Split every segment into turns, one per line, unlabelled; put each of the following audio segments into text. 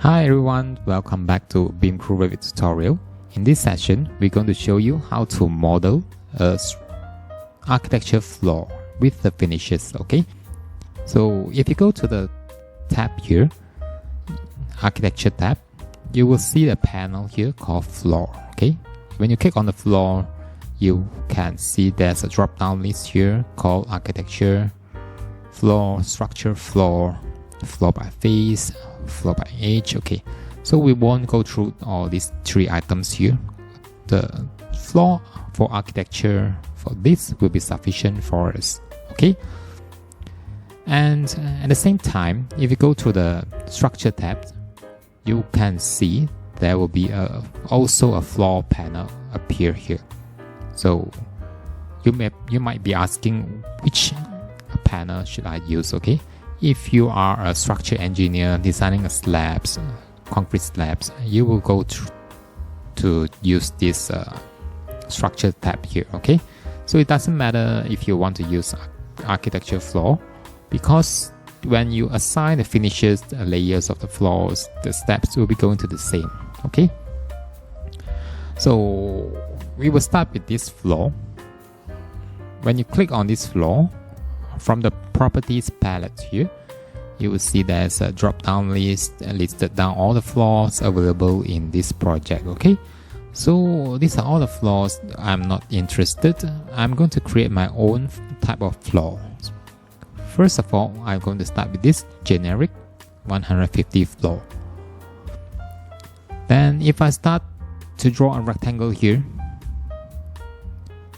Hi everyone, welcome back to Bimklue Revit tutorial. In this session, we're going to show you how to model a architecture floor with the finishes, okay? So if you go to the tab here, architecture tab, you will see a panel here called floor, okay? When you click on the floor, you can see there's a drop-down list here called architecture, floor, structure, floor by face, floor by age. Okay, so we won't go through all these three items here. The floor for architecture for this will be sufficient for us, okay? And at the same time, if you go to the structure tab, you can see there will be also a floor panel appear here. So you might be asking which panel should I use, okay? If you are a structure engineer designing a slabs, concrete slabs, you will go to use this structure tab here, okay? So it doesn't matter if you want to use architecture floor, because when you assign the finishes, the layers of the floors, the steps will be going to the same, okay? So we will start with this floor. When you click on this floor, from the properties palette here, you will see there's a drop-down list listed down all the floors available in this project, okay? So these are all the floors I'm not interested. I'm going to create my own type of floor. First of all, I'm going to start with this generic 150 floor. Then if I start to draw a rectangle here,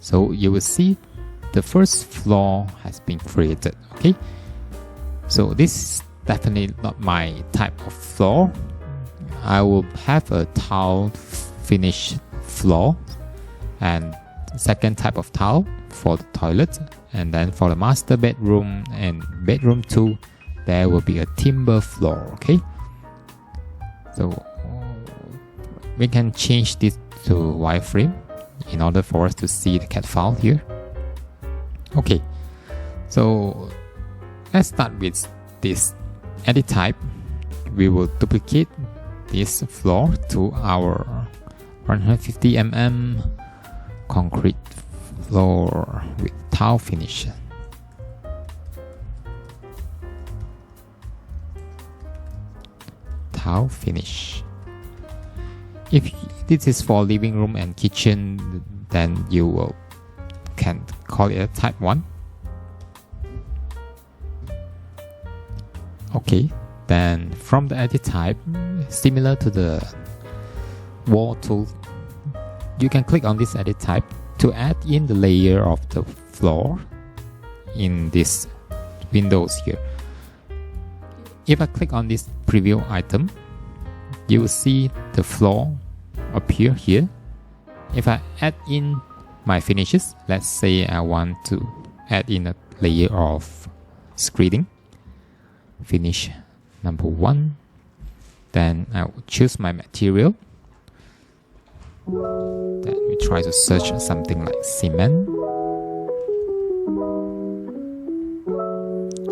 so you will see the first floor has been created, okay? So this is definitely not my type of floor. I will have a tile finish floor, and second type of tile for the toilet, and then for the master bedroom and bedroom 2, there will be a timber floor, okay? So we can change this to wireframe in order for us to see the CAD file here. Okay, so let's start with this edit type. We will duplicate this floor to our 150 mm concrete floor with tile finish. Tile finish. If this is for living room and kitchen, then you can call it a type 1. Okay, then from the edit type, similar to the wall tool, you can click on this edit type to add in the layer of the floor in this windows here. If I click on this preview item, you will see the floor appear here. If I add in my finishes, let's say I want to add in a layer of screeding, finish number 1, then I will choose my material. Then we try to search something like cement.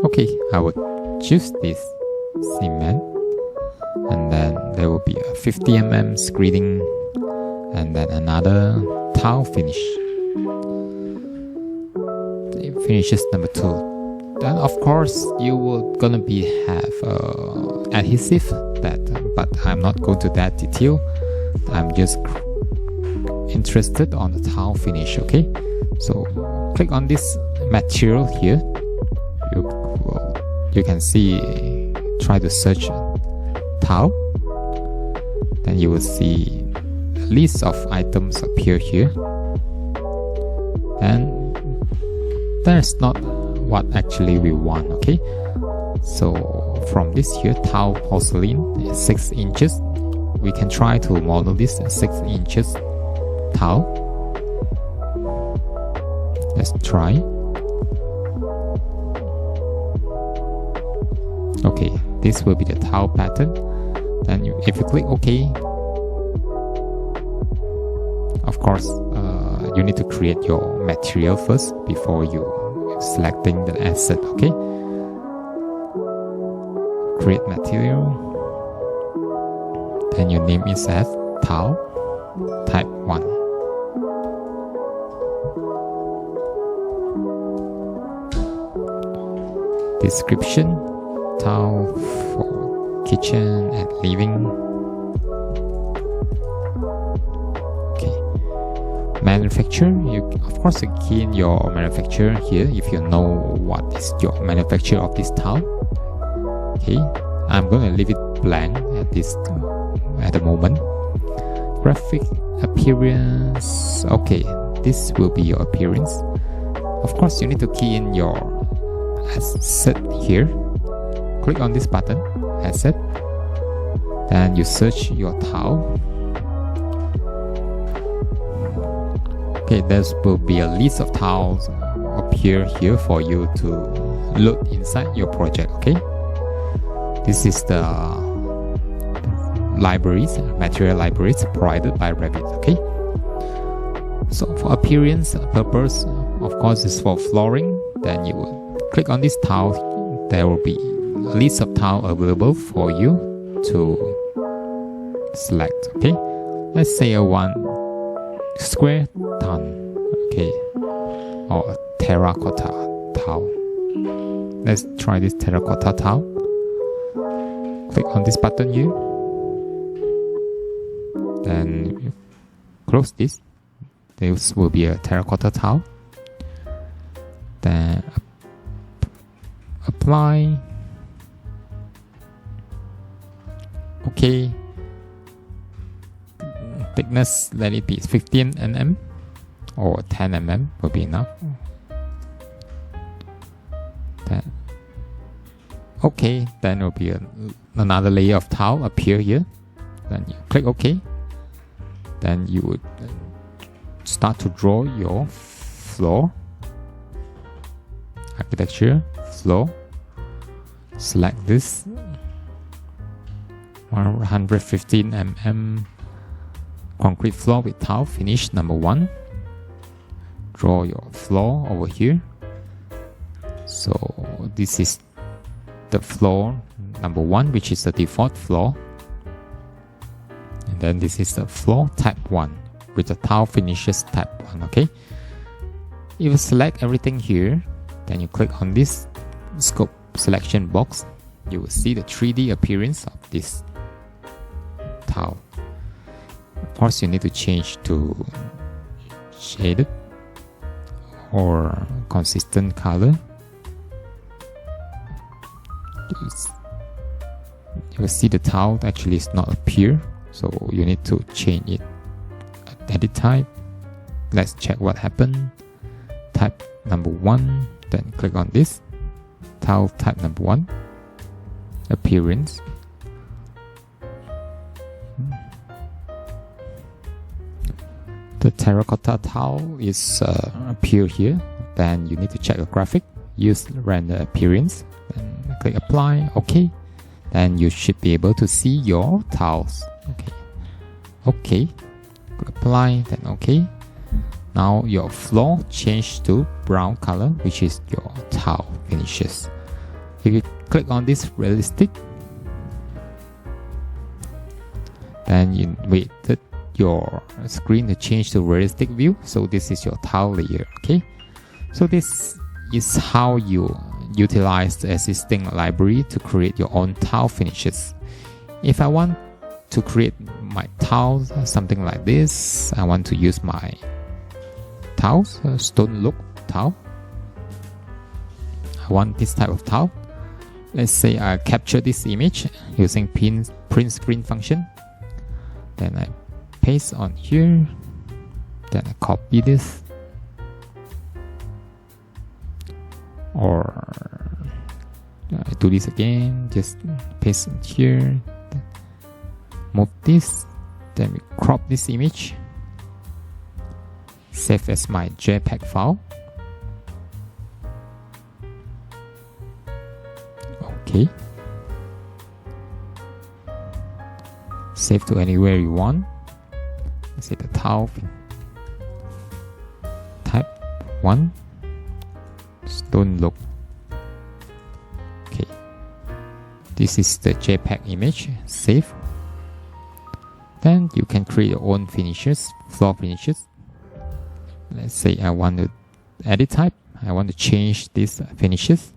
Okay, I will choose this cement, and then there will be a 50 mm screeding, and then another tile finish. Finishes number 2. Then of course you will gonna have adhesive that, but I'm not going to that detail. I'm just interested on the tile finish, okay? So click on this material here. You can see, try to search tile, then you will see a list of items appear here, and that's not what actually we want, okay? So from this here, tile porcelain is 6 inches. We can try to model this 6 inches tile. Let's try. Okay, this will be the tile pattern. Then if you click OK, of course you need to create your material first before you selecting the asset, okay? Create material. Then you name it as tile type 1. Description: tile for kitchen and living. Manufacturer, you of course you key in your manufacturer here if you know what is your manufacturer of this tile. Okay, I'm gonna leave it blank at the moment. Graphic appearance. Okay, this will be your appearance. Of course, you need to key in your asset here. Click on this button, asset. Then you search your tile. Okay, there will be a list of tiles appear here for you to load inside your project. Okay, this is the libraries, material libraries provided by Revit. Okay, so for appearance purpose, of course, is for flooring. Then you will click on this tile. There will be a list of tiles available for you to select. Okay, let's say I want square ton, okay, or a terracotta tile. Let's try this terracotta tile. Click on this button here. Then close this. This will be a terracotta tile. Then apply. Okay. Thickness, let it be 15 mm or 10 mm will be enough. Then, okay, then will be another layer of tile appear here. Then you click OK. Then you would start to draw your floor, architecture, floor. Select this 115 mm. Concrete floor with tile finish number 1. Draw your floor over here. So this is the floor number 1, which is the default floor. And then this is the floor type 1 with the tile finishes type 1. Okay. If you select everything here, then you click on this scope selection box, you will see the 3D appearance of this tile. Of course, you need to change to shaded or consistent color. You will see the tile actually is not appear, so you need to change it. Edit type. Let's check what happened. Type number 1. Then click on this. Tile type number 1. Appearance. The terracotta tile is appear here. Then you need to check a graphic. Use render appearance. Then click apply. OK. Then you should be able to see your tiles. Okay. OK. Click apply. Then OK. Now your floor changed to brown color, which is your tile finishes. If you click on this realistic, then you waited your screen to change to realistic view. So this is your tile layer. Okay, so this is how you utilize the existing library to create your own tile finishes. If I want to create my tiles something like this, I want to use my tiles, stone look tile. I want this type of tile. Let's say I capture this image using print screen function. Then I paste on here. Then I copy this. Or I do this again. Just paste on here. Move this. Then we crop this image. Save as my JPEG file. Okay. Save to anywhere you want. Let's say the tile type 1 stone look. Okay. This is the JPEG image. Save. Then you can create your own finishes, floor finishes. Let's say I want to edit type. I want to change these finishes.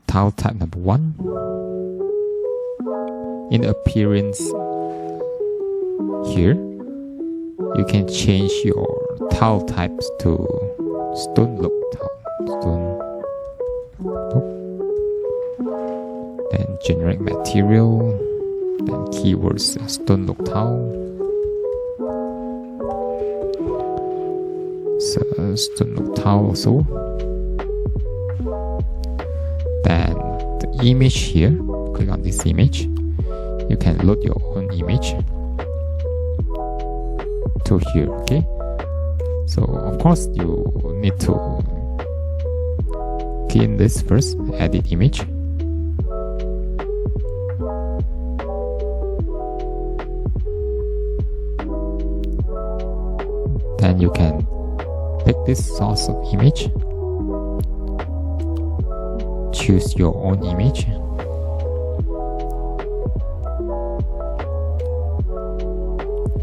Tile type number 1. In appearance here, you can change your tile types to stone look tile. Stone look. Then generic material. Then keywords stone look tile. So stone look tile also. Then the image here. Click on this image. You can load your own image to here. Okay. So of course you need to key in this first. Edit image. Then you can pick this source of image, choose your own image,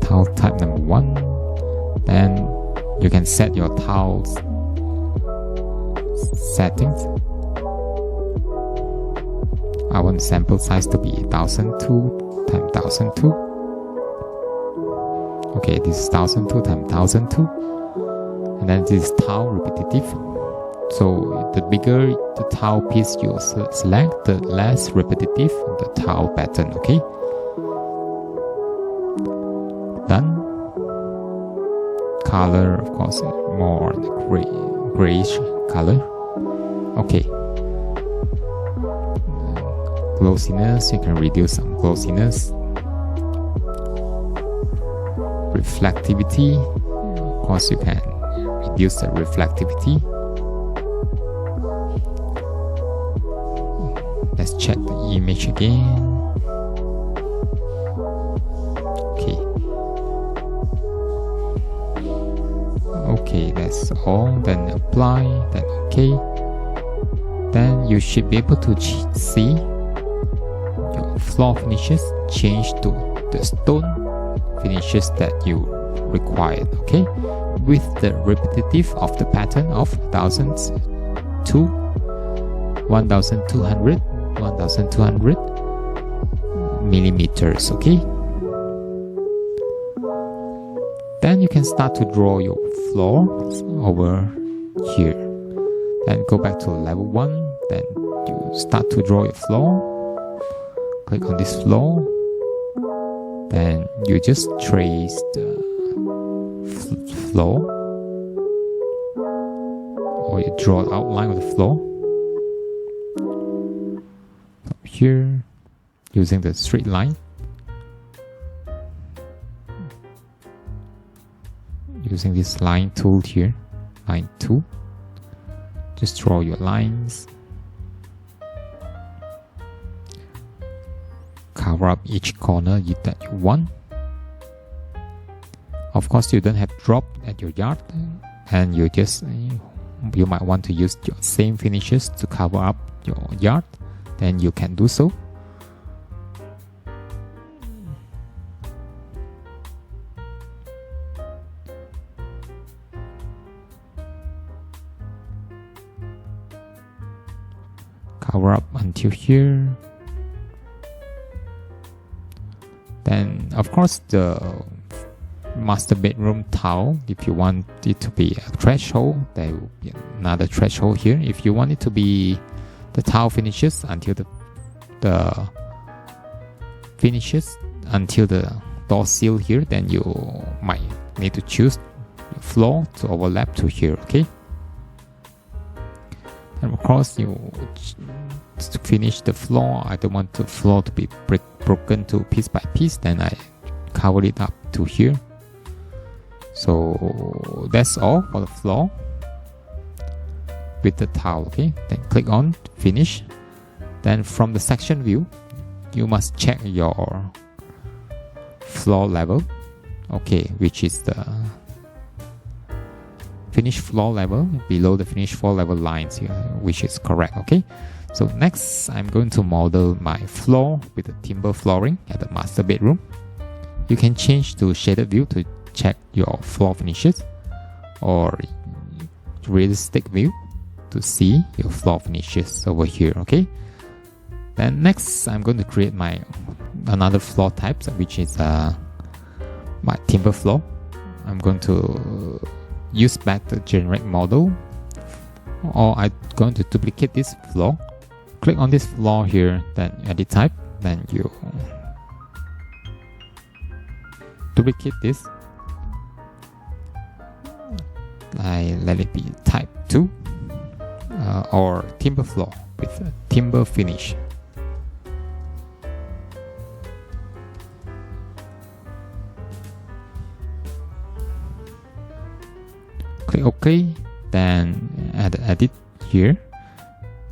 tile type number 1. Then you can set your tiles settings. I want sample size to be 1002 times 1002. Okay, this is 1002 times 1002, and then this is tile repetitive. So the bigger the tile piece you select, the less repetitive the tile pattern. Okay, done. Color, of course, more the grayish color. Okay. Glossiness, you can reduce some glossiness. Reflectivity, of course you can reduce the reflectivity. Let's check the image again. Okay. Okay, that's all. Then apply, then okay. Then you should be able to see your floor finishes change to the stone finishes that you required. Okay, with the repetitive of the pattern of 1002, 1200, 1200 millimeters. Okay, then you can start to draw your floor over here. Then go back to level 1. Then you start to draw your floor. Click on this floor. Then you just trace the floor, or you draw the outline of the floor up here using the straight line. Using this line tool here, line 2. Just draw your lines. Cover up each corner that you want. Of course, you don't have drop at your yard, and you might want to use your same finishes to cover up your yard. Then you can do so. Cover up until here. Then, of course, the master bedroom tile, if you want it to be a threshold, there will be another threshold here. If you want it to be the tile finishes until the finishes until the door seal here, then you might need to choose your floor to overlap to here. Okay, and of course, to finish the floor, I don't want the floor to be broken to piece by piece, then I cover it up to here. So that's all for the floor with the tile. Okay, then click on finish. Then from the section view, you must check your floor level, okay, which is the finished floor level below the finished floor level lines here, which is correct. Okay, So next, I'm going to model my floor with the timber flooring at the master bedroom. You can change to shaded view to check your floor finishes, or realistic view to see your floor finishes over here. Okay. Then next, I'm going to create my another floor type, which is my timber floor. I'm going to use back the generate model, or I'm going to duplicate this floor. Click on this floor here, then edit type, then you duplicate this. I let it be type 2 or timber floor with a timber finish. Click OK, then add edit here.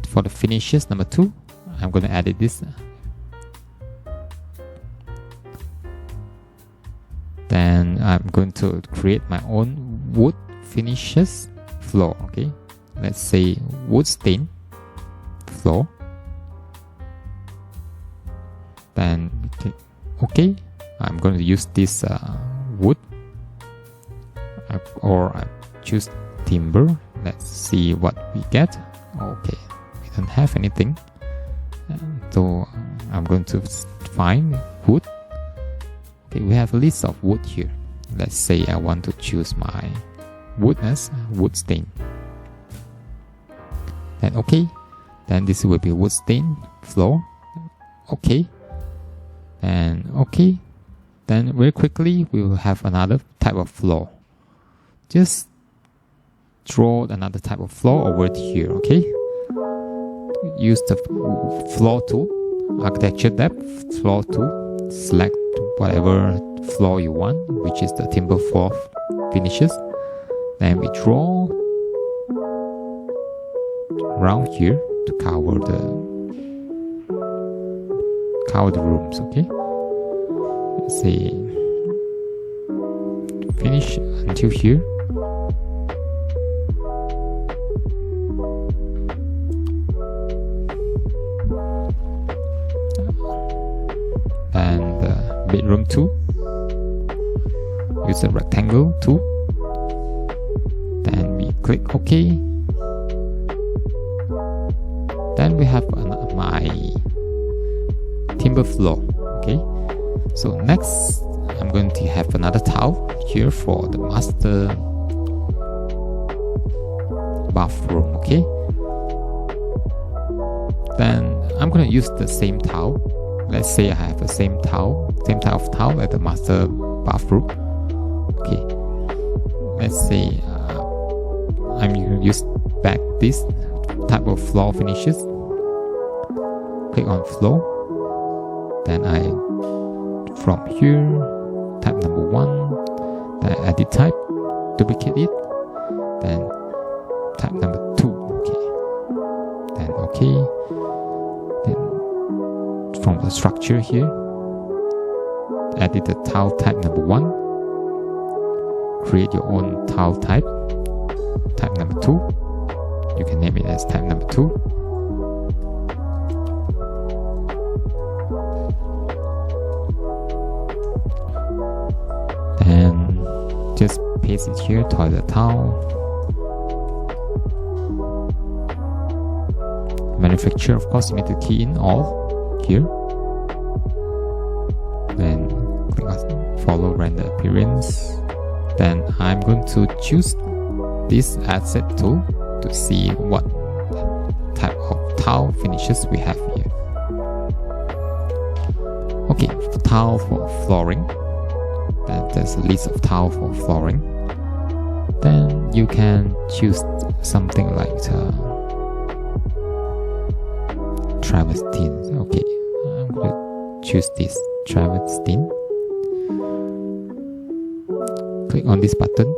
For the finishes number 2, I'm going to edit this. Then I'm going to create my own wood finishes floor. Okay, let's say wood stain floor. Then click OK. I'm going to use this wood, or I choose timber. Let's see what we get. Okay, we don't have anything, so I'm going to find wood. Okay, we have a list of wood here. Let's say I want to choose my wood as wood stain. Then okay, then this will be wood stain floor. Okay, and okay, then very quickly we will have another type of floor. Just draw another type of floor over here. Okay, use the floor tool, architecture depth floor tool, select whatever floor you want, which is the timber floor finishes. Then we draw around here to cover the rooms. Okay, let's say finish until here. And bedroom 2, use a rectangle tool. Then we click OK. Then we have my timber floor. Okay, so next I'm going to have another tile here for the master bathroom. Okay, then I'm going to use the same tile. Let's say I have the same type of tile at the master bathroom. Okay, let's say I'm going to use back this type of floor finishes. Click on floor, then I from here type number 1, then edit type, duplicate it, then type number 2. Okay, then okay. From the structure here, edit the tile type number 1, create your own tile type number 2. You can name it as type number 2. Then just paste it here, toilet tile. Manufacturer, of course, you need to key in all here. Then click on follow render appearance. Then I'm going to choose this asset tool to see what type of tile finishes we have here. Okay, tile for flooring. Then there's a list of tile for flooring. Then you can choose something like travertine. Okay, I'm going to choose this travertine. Click on this button.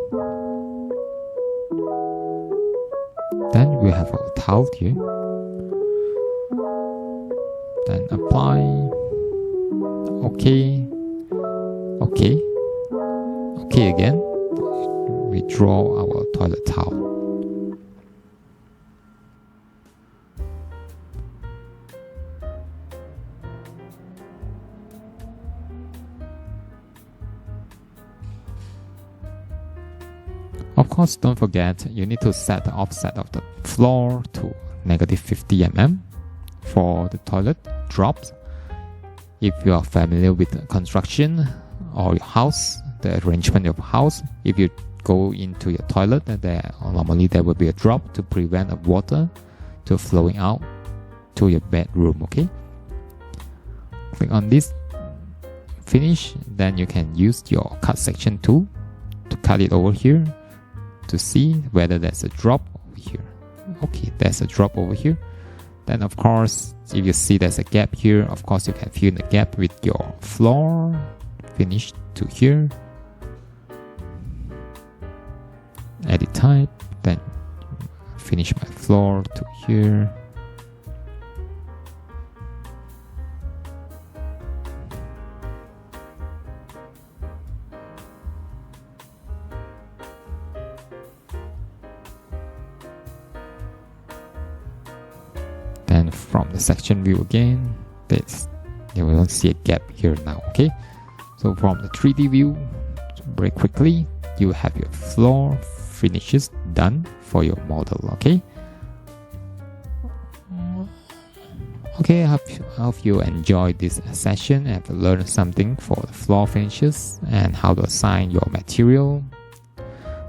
Then we have our tile here. Then apply. Okay. Okay. Okay again. We draw our toilet tile. Of course, don't forget you need to set the offset of the floor to -50 mm for the toilet drops. If you are familiar with the construction or your house, the arrangement of house, if you go into your toilet, normally there will be a drop to prevent of water to flowing out to your bedroom. Okay, click on this finish, then you can use your cut section tool to cut it over here to see whether there's a drop over here. Okay, there's a drop over here. Then of course, if you see there's a gap here, of course you can fill in the gap with your floor finish to here. Edit type, then finish my floor to here. Then from the section view again, you will see a gap here now. Okay, so from the 3D view, very quickly, you have your floor finishes done for your model. Okay, I hope you enjoyed this session and have learned something for the floor finishes and how to assign your material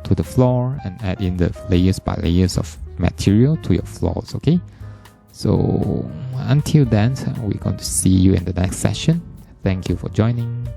to the floor and add in the layers by layers of material to your floors. Okay, so until then, we're going to see you in the next session. Thank you for joining.